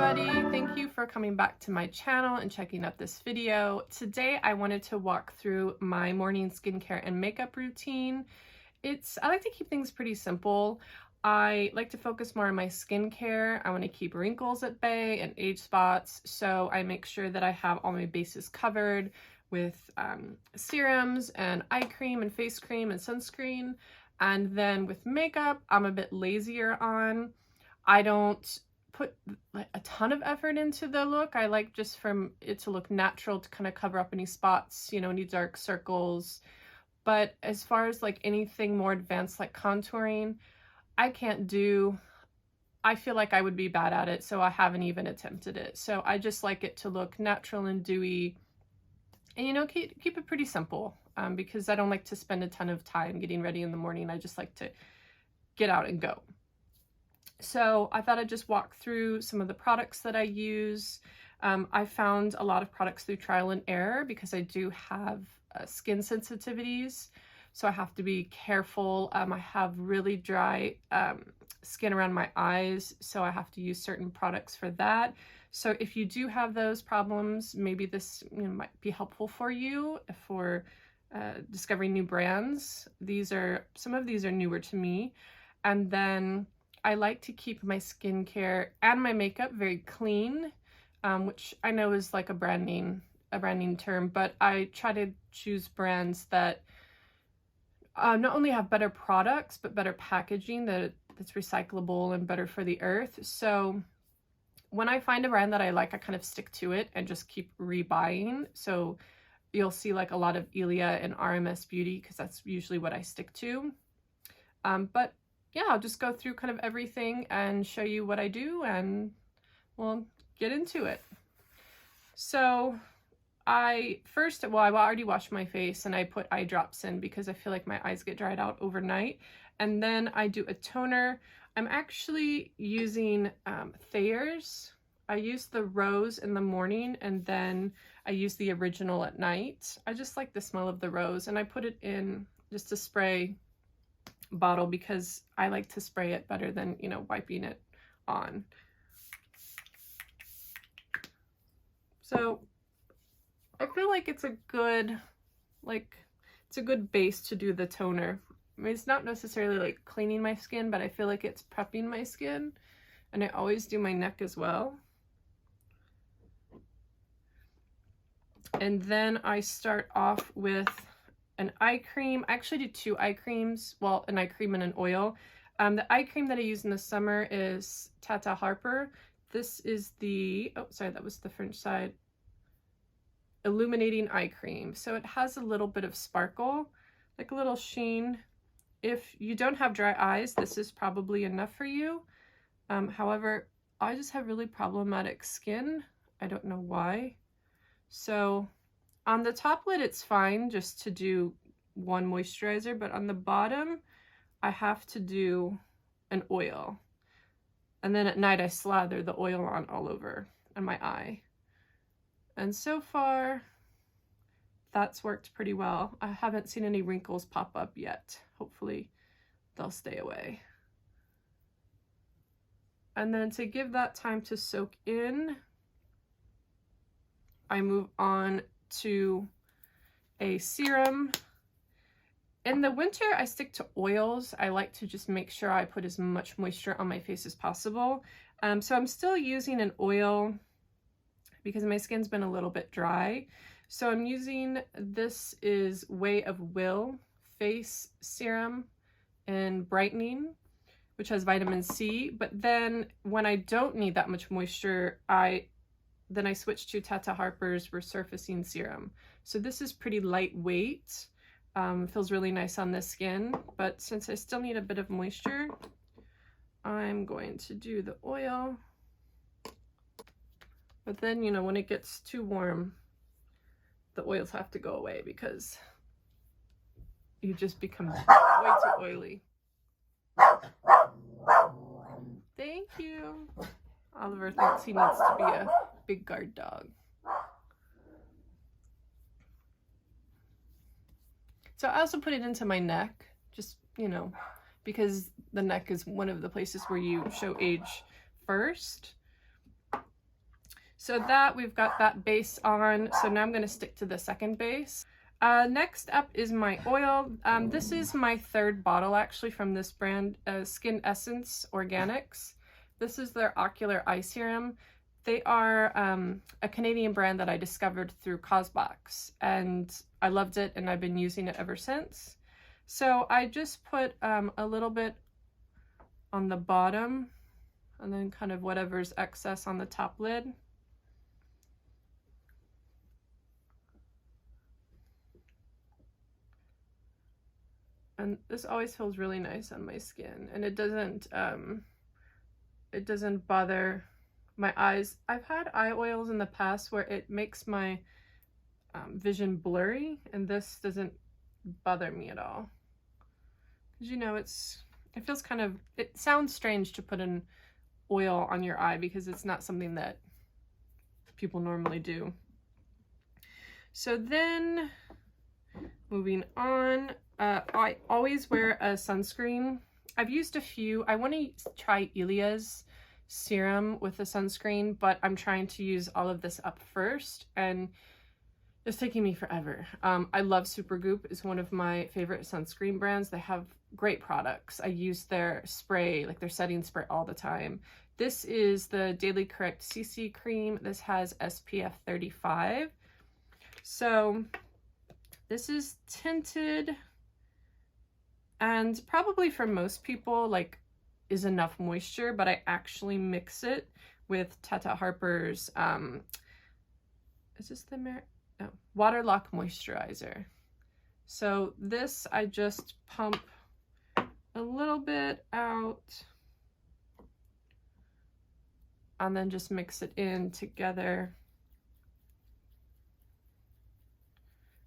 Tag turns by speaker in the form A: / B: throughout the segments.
A: everybody, thank you for coming back to my channel and checking out this video. Today I wanted to walk through my morning skincare and makeup routine. I like to keep things pretty simple. I like to focus more on my skincare. I want to keep wrinkles at bay and age spots, so I make sure that I have all my bases covered with serums and eye cream and face cream and sunscreen. And then with makeup, I'm a bit lazier on. I don't put like a ton of effort into the look. I like just for it to look natural, to kind of cover up any spots, you know, any dark circles. But as far as like anything more advanced like contouring, I can't do. I feel like I would be bad at it, so I haven't even attempted it. So I just like it to look natural and dewy, and you know, keep it pretty simple, because I don't like to spend a ton of time getting ready in the morning. I just like to get out and go. So I thought I'd just walk through some of the products that I use. I found a lot of products through trial and error because I do have skin sensitivities, so I have to be careful. I have really dry skin around my eyes, so I have to use certain products for that. So if you do have those problems, maybe this might be helpful for you for discovering new brands. Some of these are newer to me. And then I like to keep my skincare and my makeup very clean, which I know is like a branding term, but I try to choose brands that not only have better products, but better packaging that's recyclable and better for the earth. So when I find a brand that I like, I kind of stick to it and just keep rebuying. So you'll see like a lot of Ilia and RMS Beauty, because that's usually what I stick to. But yeah, I'll just go through kind of everything and show you what I do, and we'll get into it. So I've already washed my face and I put eye drops in because I feel like my eyes get dried out overnight. And then I do a toner. I'm actually using Thayers. I use the rose in the morning and then I use the original at night. I just like the smell of the rose, and I put it in just a spray bottle because I like to spray it better than, you know, wiping it on. So I feel like it's a good base to do the toner. I mean, it's not necessarily like cleaning my skin, but I feel like it's prepping my skin, and I always do my neck as well. And then I start off with an eye cream. I actually do two eye creams, well, an eye cream and an oil. The eye cream that I use in the summer is Tata Harper. This is the, oh, sorry, that was the French side. Illuminating eye cream. So it has a little bit of sparkle, like a little sheen. If you don't have dry eyes, this is probably enough for you. However, I just have really problematic skin. I don't know why. So on the top lid, it's fine just to do one moisturizer, but on the bottom, I have to do an oil. And then at night, I slather the oil on all over on my eye. And so far, that's worked pretty well. I haven't seen any wrinkles pop up yet. Hopefully, they'll stay away. And then to give that time to soak in, I move on to a serum. In the winter, I stick to oils. I like to just make sure I put as much moisture on my face as possible. So I'm still using an oil because my skin's been a little bit dry. So I'm using, this is Way of Will Face Serum in Brightening, which has vitamin C. But then when I don't need that much moisture, then I switch to Tata Harper's Resurfacing Serum. So this is pretty lightweight. Feels really nice on the skin, but since I still need a bit of moisture, I'm going to do the oil. But then, you know, when it gets too warm, the oils have to go away because you just become way too oily. Thank you. Oliver thinks he needs to be a big guard dog. So I also put it into my neck, just, you know, because the neck is one of the places where you show age first. So that we've got that base on. So now I'm going to stick to the second base. Next up is my oil. This is my third bottle actually from this brand, Skin Essence Organics. This is their Ocular Eye Serum. They are a Canadian brand that I discovered through Cosbox, and I loved it and I've been using it ever since. So I just put a little bit on the bottom and then kind of whatever's excess on the top lid. And this always feels really nice on my skin, and it doesn't bother my eyes. I've had eye oils in the past where it makes my vision blurry, and this doesn't bother me at all. Because, you know, it feels kind of, it sounds strange to put an oil on your eye because it's not something that people normally do. So then, moving on, I always wear a sunscreen. I've used a few. I want to try Ilia's serum with a sunscreen, but I'm trying to use all of this up first, and it's taking me forever. I love Supergoop. It's one of my favorite sunscreen brands. They have great products. I use their spray, like their setting spray, all the time. This is the Daily Correct CC cream. This has SPF 35. So this is tinted, and probably for most people, like, is enough moisture, but I actually mix it with Tata Harper's, is this the Water Lock Moisturizer. So this, I just pump a little bit out and then just mix it in together.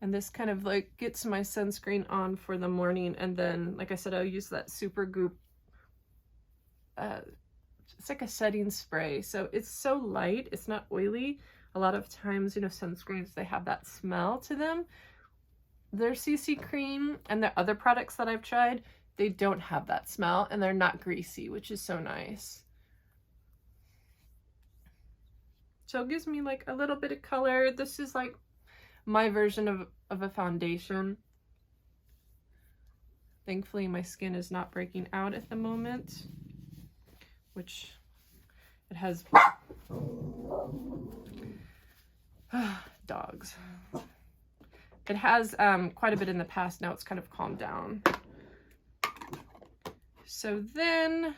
A: And this kind of like gets my sunscreen on for the morning, and then, like I said, I'll use that Supergoop. It's like a setting spray, so it's so light, it's not oily. A lot of times, you know, sunscreens, they have that smell to them. Their CC cream and their other products that I've tried, they don't have that smell, and they're not greasy, which is so nice. So it gives me like a little bit of color. This is like my version of a foundation. Thankfully, my skin is not breaking out at the moment, which it has. Dogs. It has quite a bit in the past. Now it's kind of calmed down. So then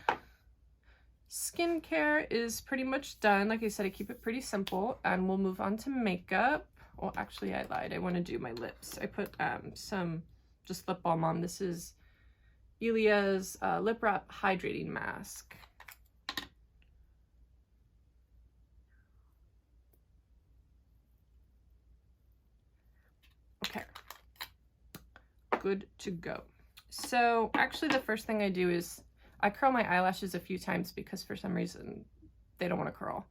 A: skincare is pretty much done. Like I said, I keep it pretty simple, and we'll move on to makeup. Well, actually, I lied. I want to do my lips. I put some just lip balm on. This is Ilia's Lip Wrap Hydrating Mask. Okay, good to go. So actually the first thing I do is I curl my eyelashes a few times because for some reason they don't want to curl.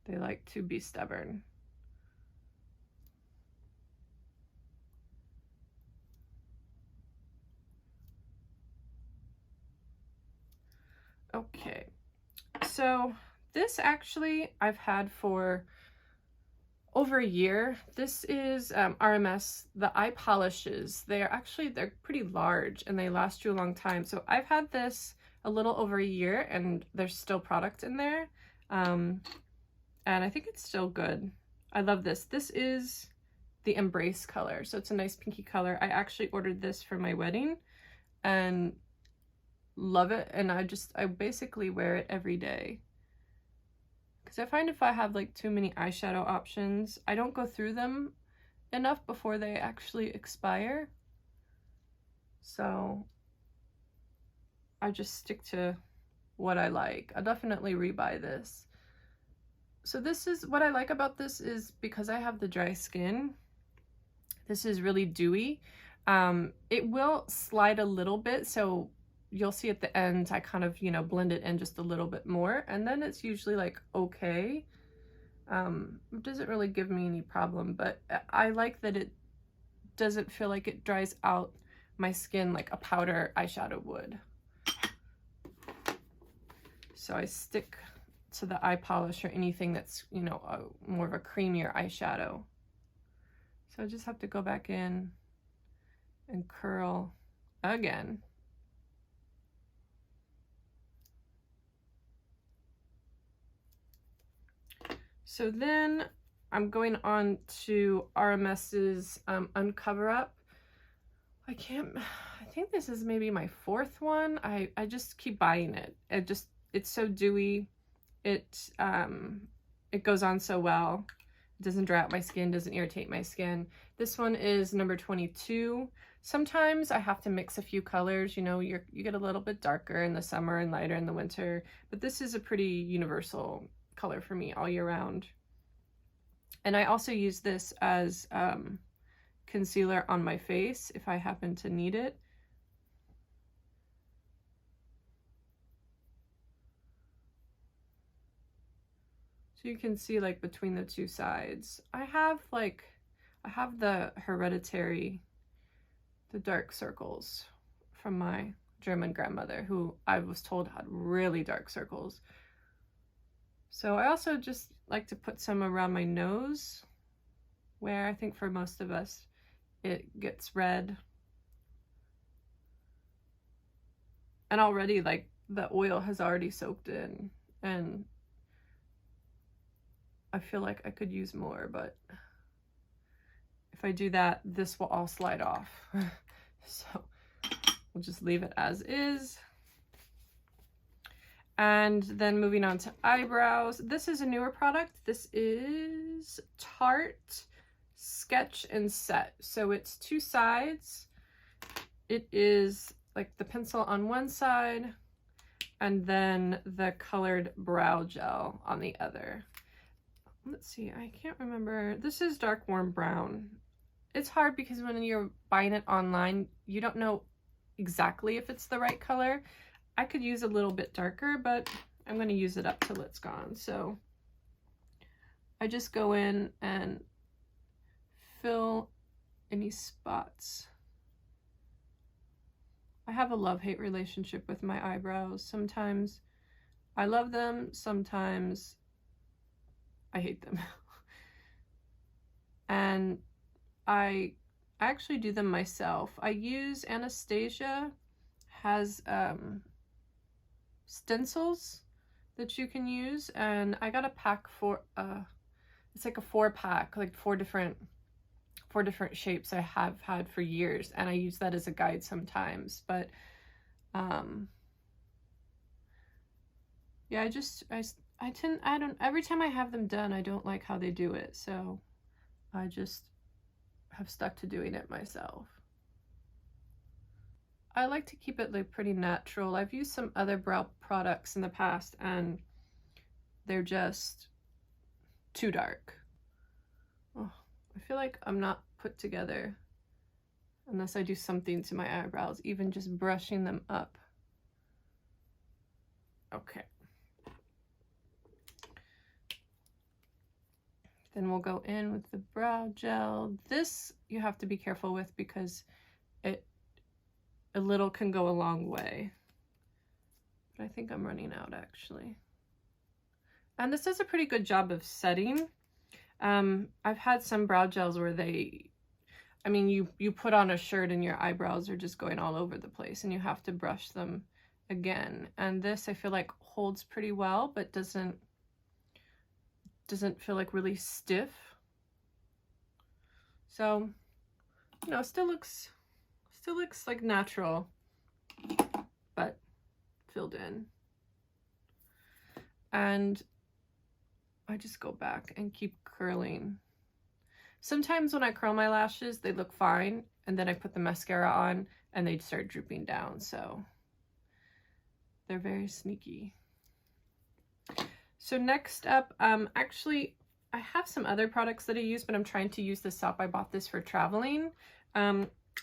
A: They like to be stubborn. Okay, so this actually I've had for over a year. This is RMS, the eye polishes. They're pretty large and they last you a long time. So I've had this a little over a year and there's still product in there. And I think it's still good. I love this. This is the Embrace color. So it's a nice pinky color. I actually ordered this for my wedding and love it. And I basically wear it every day. Because I find if I have like too many eyeshadow options, I don't go through them enough before they actually expire. So I just stick to what I like. I'll definitely rebuy this. So this is what I like about this is because I have the dry skin. This is really dewy. It will slide a little bit, so you'll see at the end I kind of, you know, blend it in just a little bit more, and then it's usually like okay. It doesn't really give me any problem, but I like that it doesn't feel like it dries out my skin like a powder eyeshadow would. So I stick to the eye polish or anything that's, you know, more of a creamier eyeshadow. So I just have to go back in and curl again. So then I'm going on to RMS's Uncover Up. I think this is maybe my fourth one. I just keep buying it. It's so dewy. It goes on so well. It doesn't dry out my skin, doesn't irritate my skin. This one is number 22. Sometimes I have to mix a few colors. You know, you get a little bit darker in the summer and lighter in the winter, but this is a pretty universal color for me all year round. And I also use this as concealer on my face if I happen to need it. So you can see like between the two sides. I have the hereditary, the dark circles from my German grandmother, who I was told had really dark circles. So I also just like to put some around my nose, where I think for most of us it gets red. And already like the oil has already soaked in, and I feel like I could use more, but if I do that, this will all slide off. So we'll just leave it as is. And then moving on to eyebrows. This is a newer product. This is Tarte Sketch and Set. So it's two sides. It is like the pencil on one side and then the colored brow gel on the other. Let's see, I can't remember. This is dark warm brown. It's hard because when you're buying it online, you don't know exactly if it's the right color. I could use a little bit darker, but I'm going to use it up till it's gone. So I just go in and fill any spots. I have a love-hate relationship with my eyebrows. Sometimes I love them, sometimes I hate them. And I actually do them myself. I use Anastasia, has stencils that you can use, and I got a pack for it's like a 4-pack, like four different shapes I have had for years, and I use that as a guide sometimes. But yeah, every time I have them done, I don't like how they do it, so I just have stuck to doing it myself. I like to keep it like pretty natural. I've used some other brow products in the past and they're just too dark. Oh, I feel like I'm not put together unless I do something to my eyebrows, even just brushing them up. Okay. Then we'll go in with the brow gel. This you have to be careful with because a little can go a long way. But I think I'm running out actually. And this does a pretty good job of setting. I've had some brow gels where you put on a shirt and your eyebrows are just going all over the place and you have to brush them again. And this I feel like holds pretty well, but doesn't feel like really stiff. So, you know, still looks like natural, but filled in. And I just go back and keep curling. Sometimes when I curl my lashes, they look fine, and then I put the mascara on and they start drooping down, so they're very sneaky. So next up, actually, I have some other products that I use, but I'm trying to use this up. I bought this for traveling.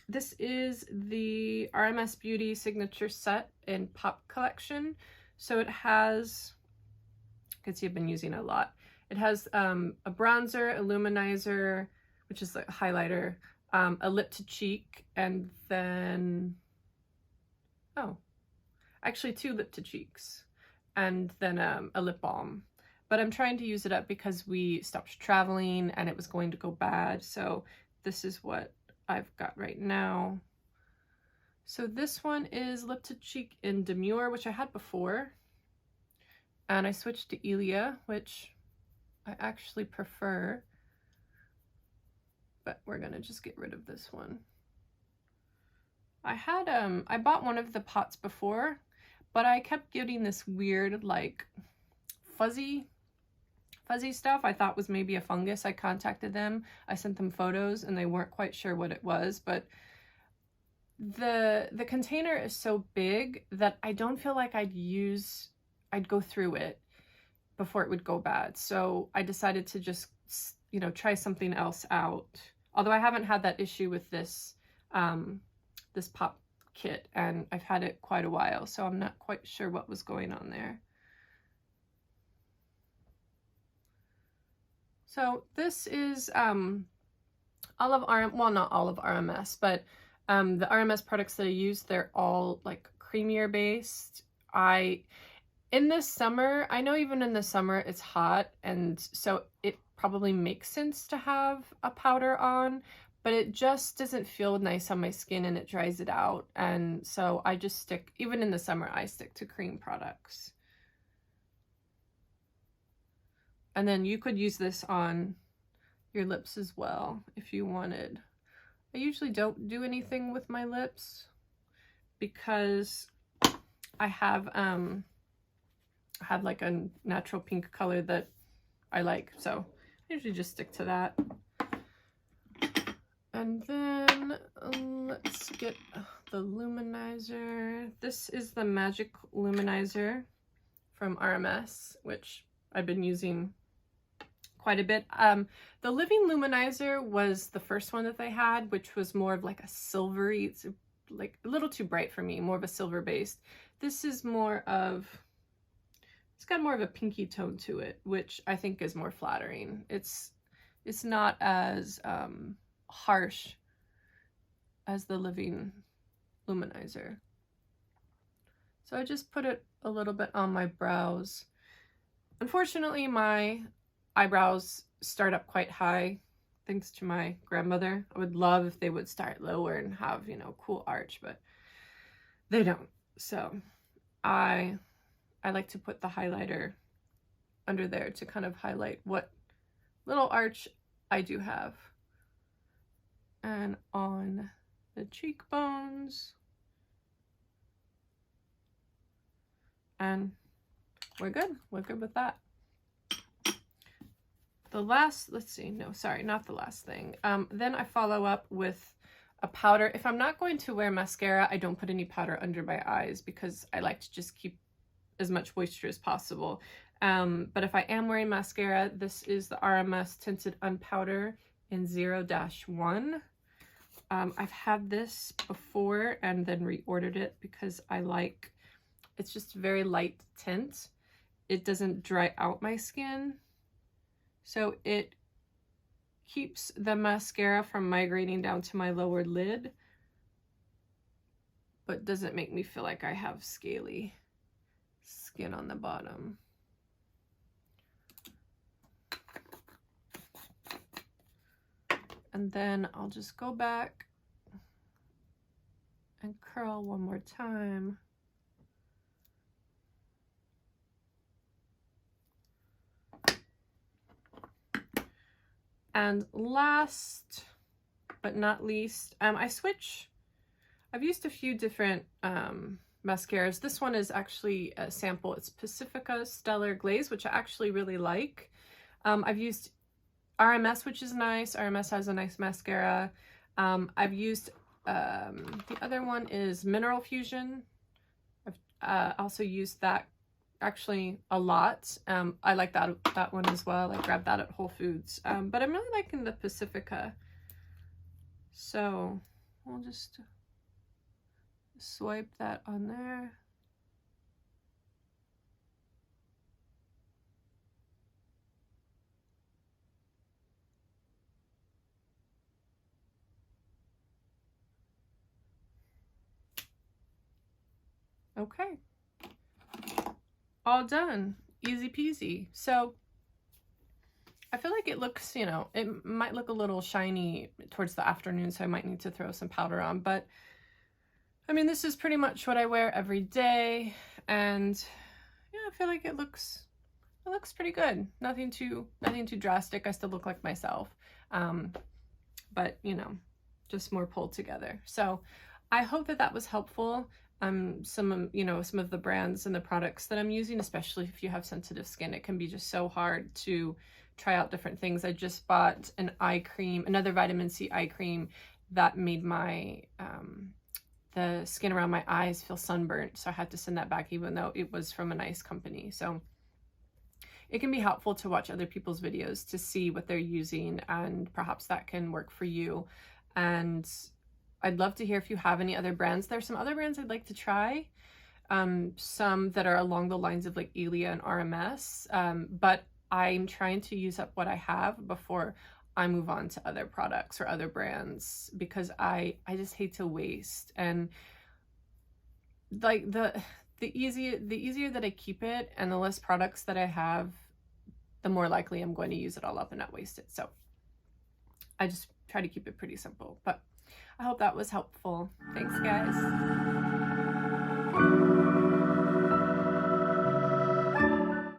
A: This is the RMS Beauty Signature Set in Pop Collection. So it has, you can see I've been using it a lot. It has a bronzer, a luminizer, which is like a highlighter, a lip to cheek, and then, actually 2 lip to cheeks. and then a lip balm. But I'm trying to use it up because we stopped traveling and it was going to go bad. So this is what I've got right now. So this one is Lip to Cheek in Demure, which I had before. And I switched to Ilia, which I actually prefer. But we're gonna just get rid of this one. I had, I bought one of the pots before, but I kept getting this weird, like, fuzzy stuff. I thought was maybe a fungus. I contacted them. I sent them photos and they weren't quite sure what it was, but the container is so big that I don't feel like I'd go through it before it would go bad. So I decided to just, you know, try something else out. Although I haven't had that issue with this, this pop kit, and I've had it quite a while, so I'm not quite sure what was going on there. So this is all of well, not all of RMS, but the RMS products that I use, they're all like creamier based. In this summer, I know even in the summer it's hot, and so it probably makes sense to have a powder on, but it just doesn't feel nice on my skin and it dries it out. And so I just stick, even in the summer, I stick to cream products. And then you could use this on your lips as well if you wanted. I usually don't do anything with my lips because I have like a natural pink color that I like, so I usually just stick to that. And then let's get the Luminizer. This is the Magic Luminizer from RMS, which I've been using quite a bit. The Living Luminizer was the first one that they had, which was more of like a silvery, it's like a little too bright for me, more of a silver based. This is more of, it's got more of a pinky tone to it, which I think is more flattering. It's not as harsh as the Living Luminizer. So I just put it a little bit on my brows. Unfortunately, my eyebrows start up quite high thanks to my grandmother. I would love if they would start lower and have, you know, cool arch, but they don't. So I like to put the highlighter under there to kind of highlight what little arch I do have. And on the cheekbones. And we're good. We're good with that. The last, let's see, no, sorry, not the last thing. Then I follow up with a powder. If I'm not going to wear mascara, I don't put any powder under my eyes because I like to just keep as much moisture as possible. But if I am wearing mascara, this is the RMS Tinted Unpowder in 0-1. I've had this before and then reordered it because I like, it's just a very light tint. It doesn't dry out my skin. So it keeps the mascara from migrating down to my lower lid, but doesn't make me feel like I have scaly skin on the bottom. And then I'll just go back and curl one more time. And last but not least, I've used a few different mascaras. This one is actually a sample. It's Pacifica Stellar Glaze, which I actually really like. I've used RMS, which is nice. RMS has a nice mascara. I've used, the other one is Mineral Fusion. I've also used that actually a lot. I like that one as well. I grabbed that at Whole Foods. But I'm really liking the Pacifica. So we'll just swipe that on there. Okay. all done. Easy peasy. So I feel like it looks, you know, it might look a little shiny towards the afternoon, so I might need to throw some powder on, but I mean, this is pretty much what I wear every day, and yeah, I feel like it looks pretty good. Nothing too drastic. I still look like myself. But you know, just more pulled together. So I hope that that was helpful. Some of the brands and the products that I'm using, especially if you have sensitive skin, it can be just so hard to try out different things. I just bought an eye cream, another vitamin C eye cream that made my the skin around my eyes feel sunburnt, so I had to send that back even though it was from a nice company. So it can be helpful to watch other people's videos to see what they're using, and perhaps that can work for you. And I'd love to hear if you have any other brands. There's some other brands I'd like to try, some that are along the lines of like Ilia and RMS, but I'm trying to use up what I have before I move on to other products or other brands, because I just hate to waste. And like the easier that I keep it and the less products that I have, the more likely I'm going to use it all up and not waste it. So I just try to keep it pretty simple, but I hope that was helpful. Thanks, guys.